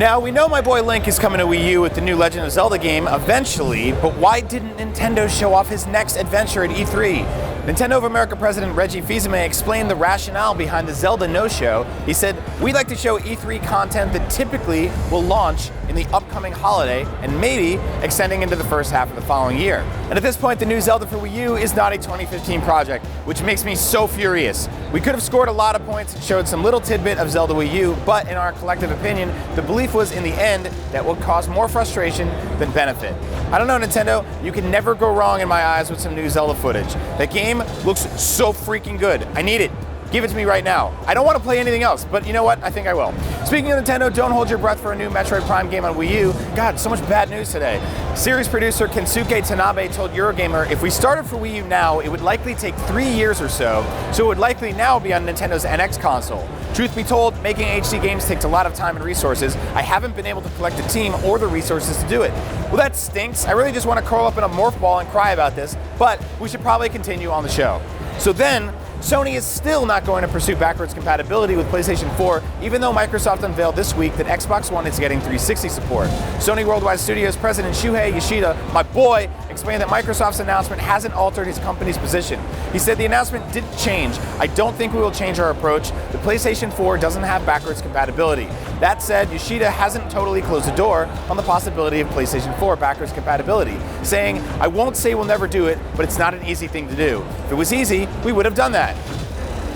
Now, we know my boy Link is coming to Wii U with the new Legend of Zelda game eventually, but why didn't Nintendo show off his next adventure at E3? Nintendo of America President Reggie Fils-Aimé explained the rationale behind the Zelda no-show. He said, "We'd like to show E3 content that typically will launch in the upcoming holiday and maybe extending into the first half of the following year." And at this point, the new Zelda for Wii U is not a 2015 project, which makes me so furious. We could have scored a lot of points and showed some little tidbit of Zelda Wii U, but in our collective opinion, the belief was in the end that would cause more frustration than benefit. I don't know, Nintendo, you can never go wrong in my eyes with some new Zelda footage. That game looks so freaking good. I need it. Give it to me right now. I don't want to play anything else, but you know what? I think I will. Speaking of Nintendo, don't hold your breath for a new Metroid Prime game on Wii U. God, so much bad news today. Series producer Kensuke Tanabe told Eurogamer, if we started for Wii U now, it would likely take 3 years or so it would likely now be on Nintendo's NX console. Truth be told, making HD games takes a lot of time and resources. I haven't been able to collect a team or the resources to do it. Well, that stinks. I really just want to curl up in a morph ball and cry about this, but we should probably continue on the show. So then, Sony is still not going to pursue backwards compatibility with PlayStation 4, even though Microsoft unveiled this week that Xbox One is getting 360 support. Sony Worldwide Studios President Shuhei Yoshida, my boy, explained that Microsoft's announcement hasn't altered his company's position. He said the announcement didn't change. I don't think we will change our approach. The PlayStation 4 doesn't have backwards compatibility. That said, Yoshida hasn't totally closed the door on the possibility of PlayStation 4 backwards compatibility, saying, I won't say we'll never do it, but it's not an easy thing to do. If it was easy, we would have done that.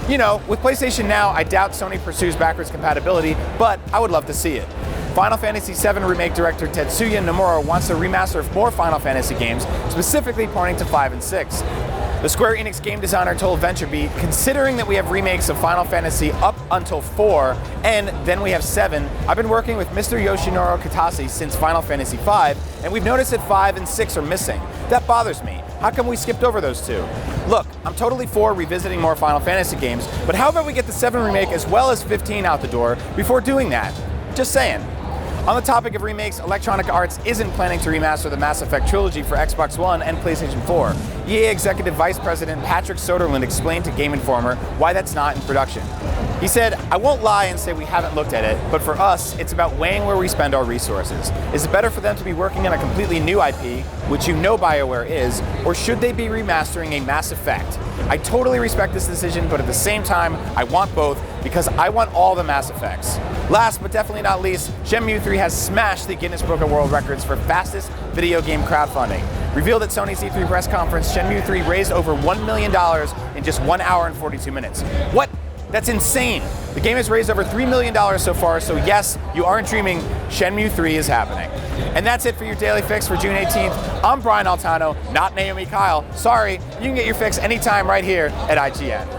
You know, with PlayStation Now, I doubt Sony pursues backwards compatibility, but I would love to see it. Final Fantasy VII Remake director Tetsuya Nomura wants to remaster more Final Fantasy games, specifically pointing to 5 and 6. The Square Enix game designer told VentureBeat, considering that we have remakes of Final Fantasy up until 4, and then we have 7, I've been working with Mr. Yoshinori Kitase since Final Fantasy V, and we've noticed that 5 and 6 are missing. That bothers me. How come we skipped over those two? Look, I'm totally for revisiting more Final Fantasy games, but how about we get the 7 remake as well as 15 out the door before doing that? Just saying. On the topic of remakes, Electronic Arts isn't planning to remaster the Mass Effect trilogy for Xbox One and PlayStation 4. EA Executive Vice President Patrick Soderlund explained to Game Informer why that's not in production. He said, I won't lie and say we haven't looked at it, but for us, it's about weighing where we spend our resources. Is it better for them to be working on a completely new IP, which you know BioWare is, or should they be remastering a Mass Effect? I totally respect this decision, but at the same time, I want both because I want all the Mass Effects. Last but definitely not least, Shenmue 3 has smashed the Guinness Book of World Records for fastest video game crowdfunding. Revealed at Sony's E3 press conference, Shenmue 3 raised over $1 million in just 1 hour and 42 minutes. What? That's insane. The game has raised over $3 million so far, so yes, you aren't dreaming, Shenmue 3 is happening. And that's it for your Daily Fix for June 18th. I'm Brian Altano, not Naomi Kyle. Sorry, you can get your fix anytime right here at IGN.